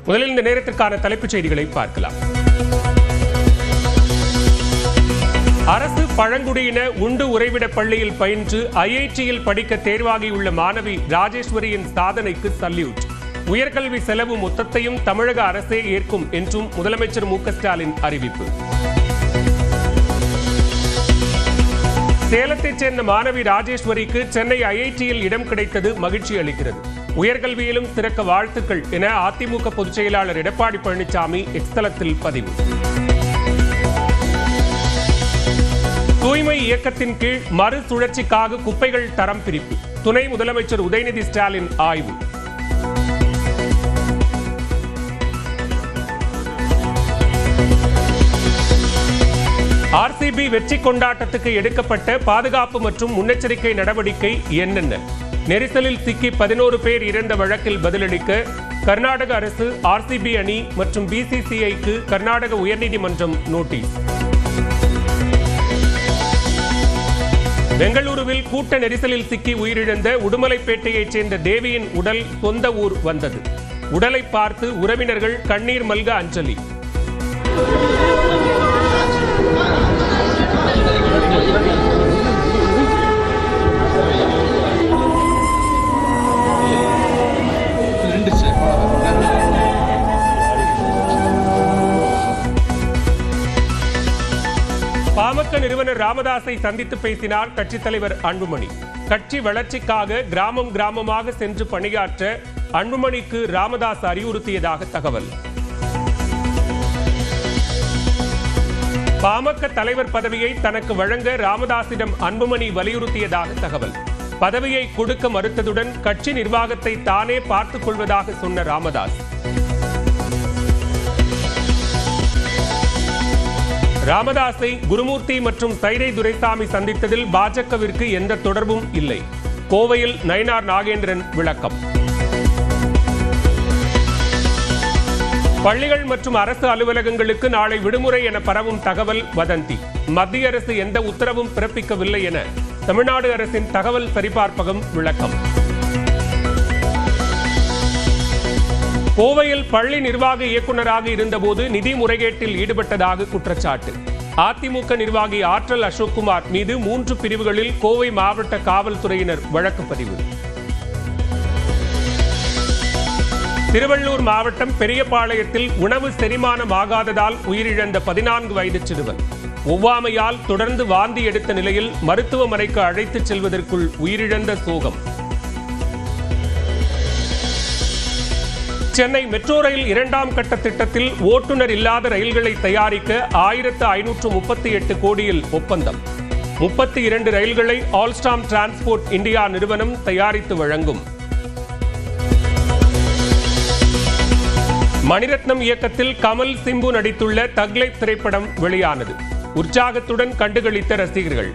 முதலில் இந்த நேரத்திற்கான தலைப்புச் செய்திகளை பார்க்கலாம். அரசு பழங்குடியின உண்டு உறைவிட பள்ளியில் பயின்று ஐஐடியில் படிக்க தேர்வாகியுள்ள மாணவி ராஜேஸ்வரியின் சாதனைக்கு சல்யூட். உயர்கல்வி செலவு மொத்தத்தையும் தமிழக அரசே ஏற்கும் என்றும் முதலமைச்சர் மு.க.ஸ்டாலின் அறிவிப்பு. சேலத்தைச் சேர்ந்த மாணவி ராஜேஸ்வரிக்கு சென்னை ஐஐடியில் இடம் கிடைத்தது மகிழ்ச்சி அளிக்கிறது. உயர்கல்வியிலும் சிறக்க வாழ்த்துக்கள் என அதிமுக பொதுச் செயலாளர் எடப்பாடி பழனிசாமி எக்ஸ் தளத்தில் பதிவு. தூய்மை இயக்கத்தின் கீழ் மறுசுழற்சிக்காக குப்பைகள் தரம் பிரிப்பு. துணை முதலமைச்சர் உதயநிதி ஸ்டாலின் ஆய்வு. ஆர்சிபி வெற்றி கொண்டாட்டத்துக்கு எடுக்கப்பட்ட பாதுகாப்பு மற்றும் முன்னெச்சரிக்கை நடவடிக்கை என்னென்ன? நெரிசலில் சிக்கி 11 பேர் இறந்த வழக்கில் பதிலளிக்க கர்நாடக அரசு ஆர்சிபி அணி மற்றும் பிசிசிஐக்கு கர்நாடக உயர்நீதிமன்றம் நோட்டீஸ். பெங்களூருவில் கூட்ட நெரிசலில் சிக்கி உயிரிழந்த உடுமலைப்பேட்டையைச் சேர்ந்த தேவியின் உடல் சொந்த ஊர் வந்தது. உடலை பார்த்து உறவினர்கள் கண்ணீர் மல்க அஞ்சலி. பாமக நிறுவனர் ராமதாஸை சந்தித்து பேசினார் கட்சித் தலைவர் அன்புமணி. கட்சி வளர்ச்சிக்காக கிராமம் கிராமமாக சென்று பணியாற்ற அன்புமணிக்கு ராமதாஸ் அறிவுறுத்தியதாக தகவல். பாமக தலைவர் பதவியை தனக்கு வழங்க ராமதாஸிடம் அன்புமணி வலியுறுத்தியதாக தகவல். பதவியை கொடுக்க மறுத்ததுடன் கட்சி நிர்வாகத்தை தானே பார்த்துக் கொள்வதாக சொன்ன ராமதாஸ். ராமதாஸை குருமூர்த்தி மற்றும் சைதை துரைசாமி சந்தித்ததில் பாஜகவிற்கு எந்த தொடர்பும் இல்லை. கோவையில் நயினார் நாகேந்திரன் விளக்கம். பள்ளிகள் மற்றும் அரசு அலுவலகங்களுக்கு நாளை விடுமுறை என பரவும் தகவல் வதந்தி. மத்திய அரசு எந்த உத்தரவும் பிறப்பிக்கவில்லை என தமிழ்நாடு அரசின் தகவல் சரிபார்ப்பகம் விளக்கம். கோவையில் பள்ளி நிர்வாக இயக்குநராக இருந்தபோது நிதி முறைகேட்டில் ஈடுபட்டதாக குற்றச்சாட்டு. அதிமுக நிர்வாகி ஆற்றல் அசோக்குமார் மீது 3 பிரிவுகளில் கோவை மாவட்ட காவல்துறையினர் வழக்கு பதிவு. திருவள்ளூர் மாவட்டம் பெரியபாளையத்தில் உணவு செரிமானமாகாததால் உயிரிழந்த 14 வயது சிறுவன். ஒவ்வாமையால் தொடர்ந்து வாந்தி எடுத்த நிலையில் மருத்துவமனைக்கு அழைத்துச் செல்வதற்குள் உயிரிழந்த சோகம். சென்னை மெட்ரோ ரயில் 2ஆம் கட்ட திட்டத்தில் ஓட்டுநர் இல்லாத ரயில்களை தயாரிக்க 1538 கோடியில் ஒப்பந்தம். 32 ரயில்களை ஆல்ஸ்டாம் டிரான்ஸ்போர்ட் இந்தியா நிறுவனம் தயாரித்து வழங்கும். மணிரத்னம் இயக்கத்தில் கமல் சிம்பு நடித்துள்ள தக் லைஃப் திரைப்படம் வெளியானது. உற்சாகத்துடன் கண்டுகளித்த ரசிகர்கள்.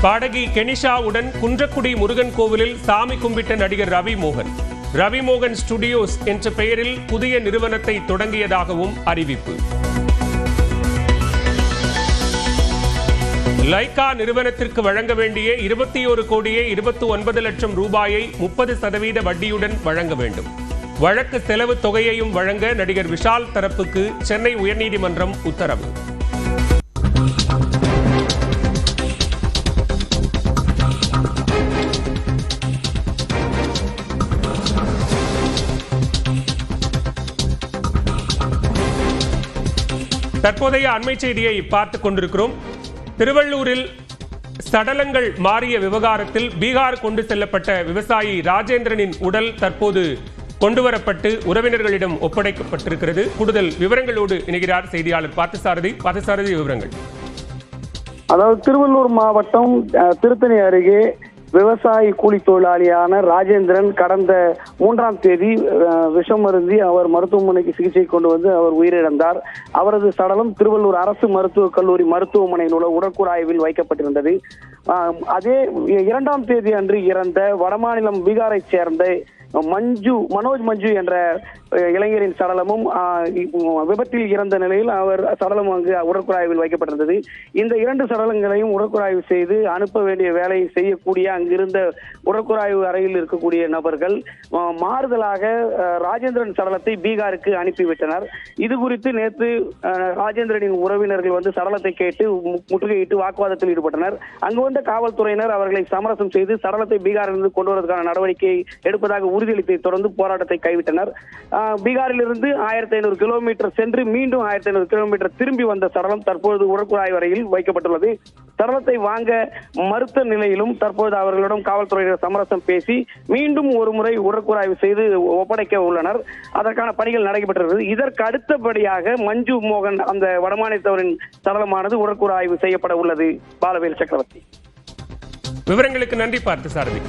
பாடகி கெனிஷாவுடன் குன்றக்குடி முருகன் கோவிலில் சாமி கும்பிட்ட நடிகர் ரவிமோகன். ரவிமோகன் ஸ்டுடியோஸ் என்ற பெயரில் புதிய நிறுவனத்தை தொடங்கியதாகவும் அறிவிப்பு. லைகா நிறுவனத்திற்கு வழங்க வேண்டிய 21 கோடியே 29 லட்சம் ரூபாயை 30% வட்டியுடன் வழங்க வேண்டும். வழக்கு செலவு தொகையையும் வழங்க நடிகர் விஷால் தரப்புக்கு சென்னை உயர்நீதிமன்றம் உத்தரவு. தற்போதைய அண்மை செய்தியை பார்த்துக் கொண்டிருக்கிறோம். திருவள்ளூரில் சடலங்கள் மாறிய விவகாரத்தில் பீகார் கொண்டு செல்லப்பட்ட விவசாயி ராஜேந்திரனின் உடல் தற்போது கொண்டுவரப்பட்டு உறவினர்களிடம் ஒப்படைக்கப்பட்டிருக்கிறது. கூடுதல் விவரங்களோடு இணைகிறார் செய்தியாளர் பார்த்தசாரதி. பார்த்தசாரதி, விவரங்கள். அதாவது திருவள்ளூர் மாவட்டம் திருத்தணி அருகே விவசாயி கூலி தொழிலாளியான ராஜேந்திரன் கடந்த 3ஆம் தேதி விஷம் அருந்தி அவர் மருத்துவமனைக்கு சிகிச்சை கொண்டு வந்து அவர் உயிரிழந்தார். அவரது சடலம் திருவள்ளூர் அரசு மருத்துவக் கல்லூரி மருத்துவமனையில் உள்ள உடற்கூறாய்வில் வைக்கப்பட்டிருந்தது. அதே 2ஆம் தேதி அன்று இறந்த வடமாநிலம் பீகாரை சேர்ந்த மனோஜ் மஞ்சு என்ற இளைஞரின் சடலமும் விபத்தில் இறந்த நிலையில் அவர் சடலம் அங்கு உடற்குழாய்வில் வைக்கப்பட்டிருந்தது. இந்த 2 சடலங்களையும் உடற்குழாய்வு செய்து அனுப்ப வேண்டிய வேலையை செய்யக்கூடிய அங்கிருந்த உடற்குழாய்வு அறையில் இருக்கக்கூடிய நபர்கள் மாறுதலாக ராஜேந்திரன் சடலத்தை பீகாருக்கு அனுப்பிவிட்டனர். இது குறித்து நேற்று ராஜேந்திரனின் உறவினர்கள் வந்து சடலத்தை கேட்டு முற்றுகையிட்டு வாக்குவாதத்தில் ஈடுபட்டனர். அங்கு வந்த காவல்துறையினர் அவர்களை சமரசம் செய்து சடலத்தை பீகாரிலிருந்து கொண்டு வருவதற்கான நடவடிக்கை எடுப்பதாக உறுதியளித்ததை தொடர்ந்து போராட்டத்தை கைவிட்டனர். பீகாரிலிருந்து 1500 கிலோமீட்டர் சென்று மீண்டும் 1500 கிலோமீட்டர் திரும்பி வந்த சடலம் தற்போது உடற்குழாய் வரையில் வைக்கப்பட்டுள்ளது. சடலத்தை வாங்க மறுத்த நிலையிலும் தற்போது அவர்களிடம் காவல்துறையினர் சமரசம் பேசி மீண்டும் ஒரு முறை உடற்குழாய்வு செய்து ஒப்படைக்க உள்ளனர். அதற்கான பணிகள் நடைபெற்றது. இதற்கு அடுத்தபடியாக மஞ்சு மோகன் அந்த வடமாநிலத்தவரின் சடலமானது உடற்குழாய்வு செய்யப்பட உள்ளது. பாலவேல் சக்கரவர்த்தி. விவரங்களுக்கு நன்றி பார்த்தசாரதி.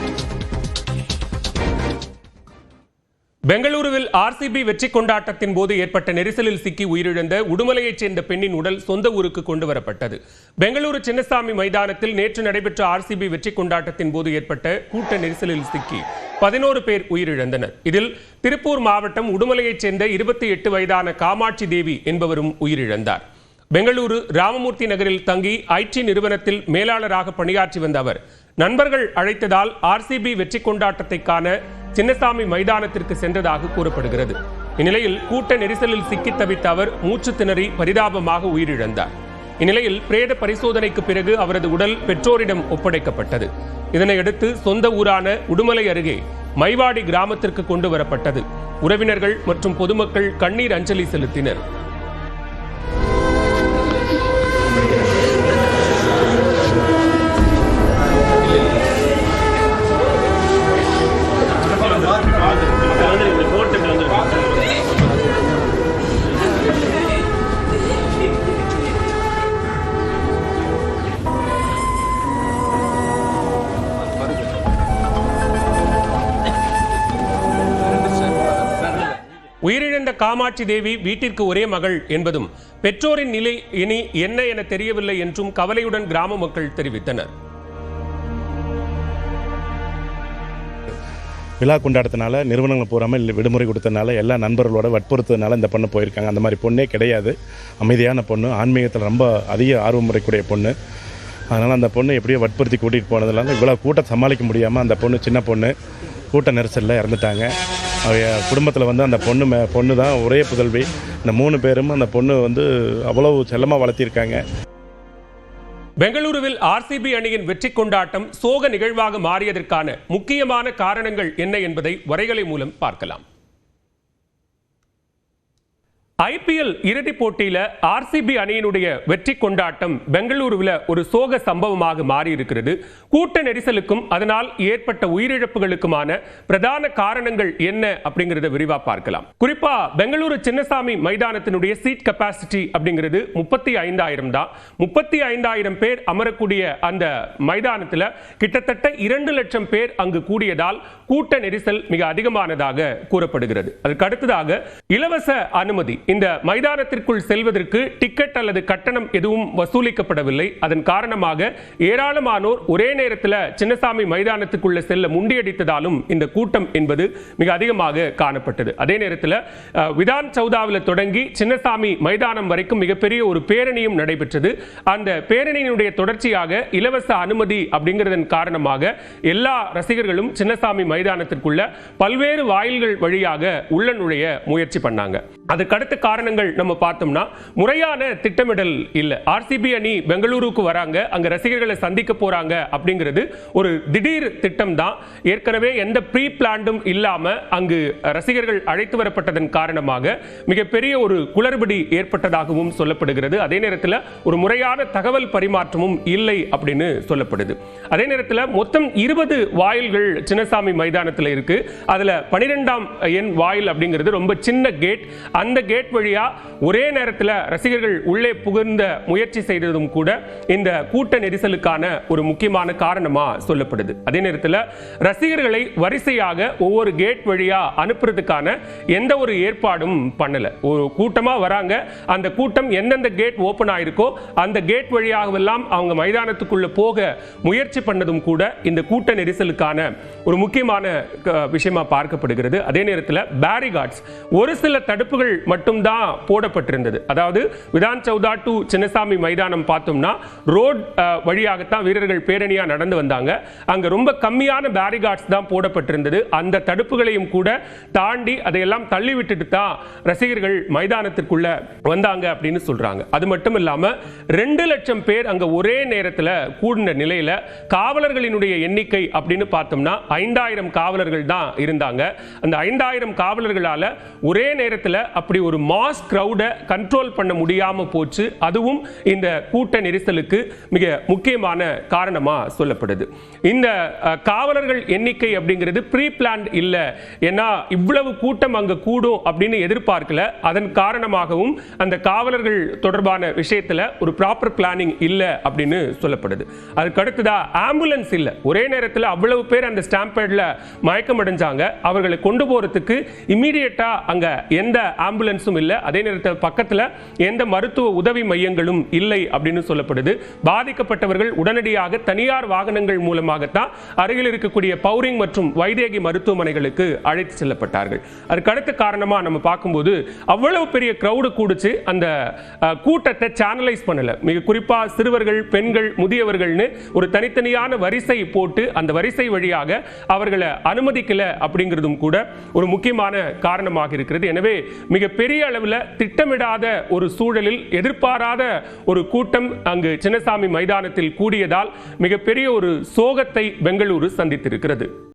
பெங்களூருவில் ஆர்சிபி வெற்றி கொண்டாட்டத்தின் போது ஏற்பட்ட நெரிசலில் சிக்கி உயிரிழந்த உடுமலையைச் சேர்ந்த பெண்ணின் உடல் சொந்த ஊருக்கு கொண்டு வரப்பட்டது. பெங்களூரு சின்னசாமி மைதானத்தில் நேற்று நடைபெற்ற ஆர்சிபி வெற்றி கொண்டாட்டத்தின் போது ஏற்பட்ட கூட்ட நெரிசலில் சிக்கி 11 பேர் உயிரிழந்தனர். இதில் திருப்பூர் மாவட்டம் உடுமலையைச் சேர்ந்த 28 வயதான காமாட்சி தேவி என்பவரும் உயிரிழந்தார். பெங்களூரு ராமமூர்த்தி நகரில் தங்கி ஐடி நிறுவனத்தில் மேலாளராக பணியாற்றி வந்த அவர் நண்பர்கள் அழைத்ததால் ஆர்சிபி வெற்றி கொண்டாட்டத்தை காண சின்னசாமி மைதானத்திற்கு சென்றதாக கூறப்படுகிறது. இந்நிலையில் கூட்ட நெரிசலில் சிக்கி தவித்த அவர் மூச்சு திணறி பரிதாபமாக உயிரிழந்தார். இந்நிலையில் பிரேத பரிசோதனைக்கு பிறகு அவரது உடல் பெற்றோரிடம் ஒப்படைக்கப்பட்டது. இதனையடுத்து சொந்த ஊரான உடுமலை அருகே மைவாடி கிராமத்திற்கு கொண்டு வரப்பட்டது. உறவினர்கள் மற்றும் பொதுமக்கள் கண்ணீர் அஞ்சலி செலுத்தினர். உயிரிழந்த காமாட்சி தேவி வீட்டிற்கு ஒரே மகள் என்பதும் பெற்றோரின் நிலை இனி என்ன என தெரியவில்லை என்றும் கவலையுடன் கிராம மக்கள் தெரிவித்தனர். விழா கொண்டாடத்தினால நிறுவனங்கள் போகாமல் விடுமுறை கொடுத்தனால எல்லா நண்பர்களோட வற்புறுத்ததுனால இந்த பொண்ணு போயிருக்காங்க. அந்த மாதிரி பொண்ணே கிடையாது. அமைதியான பொண்ணு, ஆன்மீகத்தில் ரொம்ப அதிக ஆர்வமுறைக்கூடிய பொண்ணு. அதனால் அந்த பொண்ணு எப்படியோ வற்புறுத்தி கூட்டிகிட்டு போனதுனால இவ்வளோ கூட்டம் சமாளிக்க முடியாமல் அந்த பொண்ணு, சின்ன பொண்ணு, கூட்ட நெரிசலில் இறந்துட்டாங்க. குடும்பத்தில் வந்து அந்த பொண்ணு தான் ஒரே புதல்வி. இந்த 3 பேரும் அந்த பொண்ணு வந்து அவ்வளவு செல்லமாக வளர்த்திருக்காங்க. பெங்களூருவில் ஆர்சிபி அணியின் வெற்றி கொண்டாட்டம் சோக நிகழ்வாக மாறியதற்கான முக்கியமான காரணங்கள் என்ன என்பதை வரைகலை மூலம் பார்க்கலாம். ஐபிஎல் இறுதிப் போட்டியில ஆர்சிபி அணியினுடைய வெற்றி கொண்டாட்டம் பெங்களூருவில் ஒரு சோக சம்பவமாக மாறி இருக்கிறது. கூட்ட நெரிசலுக்கும் அதனால் ஏற்பட்ட உயிரிழப்புகளுக்குமான பிரதான காரணங்கள் என்ன அப்படிங்கறத விரிவா பார்க்கலாம். குறிப்பா பெங்களூரு சின்னசாமி மைதானத்தினுடைய சீட் கெபாசிட்டி அப்படிங்கிறது 35,000 தான். 35,000 பேர் அமரக்கூடிய அந்த மைதானத்தில் கிட்டத்தட்ட 2 லட்சம் பேர் அங்கு கூடியதால் கூட்ட நெரிசல் மிக அதிகமானதாக கூறப்படுகிறது. அதுக்கு அடுத்ததாக இலவச அனுமதி, இந்த மைதானத்திற்குள் செல்வதற்கு டிக்கெட் அல்லது கட்டணம் எதுவும் வசூலிக்கப்படவில்லை. அதன் காரணமாக ஏராளமானோர் ஒரே நேரத்தில் சின்னசாமி மைதானத்துக்குள்ள செல்ல முண்டியடித்ததாலும் இந்த கூட்டம் என்பது மிக அதிகமாக காணப்பட்டது. அதே நேரத்தில் விதான் சௌதாவில் தொடங்கி சின்னசாமி மைதானம் வரைக்கும் மிகப்பெரிய ஒரு பேரணியும் நடைபெற்றது. அந்த பேரணியினுடைய தொடர்ச்சியாக இலவச அனுமதி அப்படிங்கிறதன் காரணமாக எல்லா ரசிகர்களும் சின்னசாமி மைதானத்திற்குள்ள பல்வேறு வாயில்கள் வழியாக உள்ள நுழைய முயற்சி பண்ணாங்க. அதுக்கடுத்த காரணங்கள் நம்ம பார்த்தோம்னா முறையான திட்டமிடல் இல்லை. ஆர்சிபி அணி பெங்களூருக்கு வராங்க, அங்க ரசிகர்களை சந்திக்க போறாங்க அப்படிங்கிறது ஒரு திடீர் திட்டம் தான். ஏற்கனவே எந்த ப்ரீ பிளான்டும் இல்லாம அங்கு ரசிகர்கள் அழைத்து வரப்பட்டதன் காரணமாக மிகப்பெரிய ஒரு குளறுபடி ஏற்பட்டதாகவும் சொல்லப்படுகிறது. அதே நேரத்தில் ஒரு முறையான தகவல் பரிமாற்றமும் இல்லை அப்படின்னு சொல்லப்படுது. அதே நேரத்தில் மொத்தம் 20 வாயில்கள் சின்னசாமி மைதானத்தில் இருக்கு. அதுல 12ஆம் எண் வாயில் அப்படிங்கிறது ரொம்ப சின்ன கேட். அந்த கேட் வழியா ஒரே நேரத்தில் ரசிகர்கள் உள்ளே புகுந்த முயற்சி செய்ததும் கூட இந்த கூட்ட நெரிசலுக்கான ஒரு முக்கியமான காரணமா சொல்லப்படுது. அதே நேரத்தில் ரசிகர்களை வரிசையாக ஒவ்வொரு கேட் வழியா அனுப்புறதுக்கான எந்த ஒரு ஏற்பாடும் பண்ணல. ஒரு கூட்டமா வராங்க, அந்த கூட்டம் எந்தெந்த கேட் ஓபன் ஆயிருக்கோ அந்த கேட் வழியாகவெல்லாம் அவங்க மைதானத்துக்குள்ள போக முயற்சி பண்ணதும் கூட இந்த கூட்ட நெரிசலுக்கான ஒரு முக்கியமான விஷயமா பார்க்கப்படுகிறது. அதே நேரத்தில் பேரிகார்ட்ஸ், ஒரு சில தடுப்புகள் மட்டும்தான் போடப்பட்டிருந்தது. அதாவது விதான் சௌதா டு சின்னசாமி மைதானம் பார்த்தோம்னா ரோட் வழியாகத்தான் வீரர்கள் பேரணியா நடந்து வந்தாங்க. அங்க ரொம்ப கம்மியான பேரிகார்ட்ஸ் தான் போடப்பட்டிருந்தது. அந்த தடுப்புகளையும் கூட தாண்டி அதையெல்லாம் தள்ளி விட்டுட்டு தான் ரசிகர்கள் மைதானத்திற்குள்ள வந்தாங்க அப்படின்னு சொல்றாங்க. அது மட்டும் இல்லாம 2 லட்சம் பேர் அங்க ஒரே நேரத்தில் கூடின நிலையில காவலர்களினுடைய எண்ணிக்கை அப்படின்னு பார்த்தோம்னா 5000 காவலர்கள் தான் இருந்தாங்க. அந்த 5000 காவலர்களால ஒரே நேரத்தில் அப்படி ஒரு மாஸ் கிரவுடை கண்ட்ரோல் பண்ண முடியாம போச்சு. அதுவும் இந்த கூட்ட நெரிசலுக்கு மிக முக்கியமான காரணமா சொல்லப்படுது. இந்த காவலர்கள் எண்ணிக்கை அப்படிங்கிறது ப்ரீ பிளான்ட் இல்ல, ஏன்னா இவ்வளவு கூட்டம் அங்க கூடும் அப்படின்னு எதிர்பார்க்கல. அதன் காரணமாகவும் அந்த காவலர்கள் தொடர்பான விஷயத்துல ஒரு ப்ராப்பர் பிளானிங் இல்ல அப்படின்னு சொல்லப்படுது. அதுக்கு அடுத்ததா ஆம்புலன்ஸ் இல்ல. ஒரே நேரத்தில் அவ்வளவு பேர் அந்த ஸ்டாம்பேட்ல மயக்கம் அடைஞ்சாங்க. அவர்களை கொண்டு போறதுக்கு இமீடியட்டா அங்க எந்த ஆம்புலன்ஸும் இல்ல. அதே நேரத்தில் பக்கத்துல எந்த மருத்துவ உதவி மையங்களும் இல்லை அப்படின்னு சொல்லப்படுது. பாதிக்கப்பட்டவர்கள் உடனடியாக தனியார் வாகனங்கள் மூலமாகத்தான் அருகில் இருக்கக்கூடிய பவுரிங் மற்றும் வைதேகி மருத்துவமனைகளுக்கு அழைத்து செல்லப்பட்டார்கள். அதுக்கு அடுத்த காரணமா நம்ம பார்க்கும்போது அவ்வளவு பெரிய கிரவுடு கூடுச்சு, அந்த கூட்டத்தை சேனலைஸ் பண்ணல. மிக குறிப்பா சிறுவர்கள், பெண்கள், முதியவர்கள்னு ஒரு தனித்தனியான வரிசை போட்டு அந்த வரிசை வழியாக அவர்களை அனுமதிக்கல அப்படிங்கிறதும் கூட ஒரு முக்கியமான காரணமாக இருக்கிறது. எனவே மிக பெரிய அளவில் திட்டமிடாத ஒரு சூழலில் எதிர்பாராத ஒரு கூட்டம் அங்கு சின்னசாமி மைதானத்தில் கூடியதால் மிகப்பெரிய ஒரு சோகத்தை பெங்களூரு சந்தித்திருக்கிறது.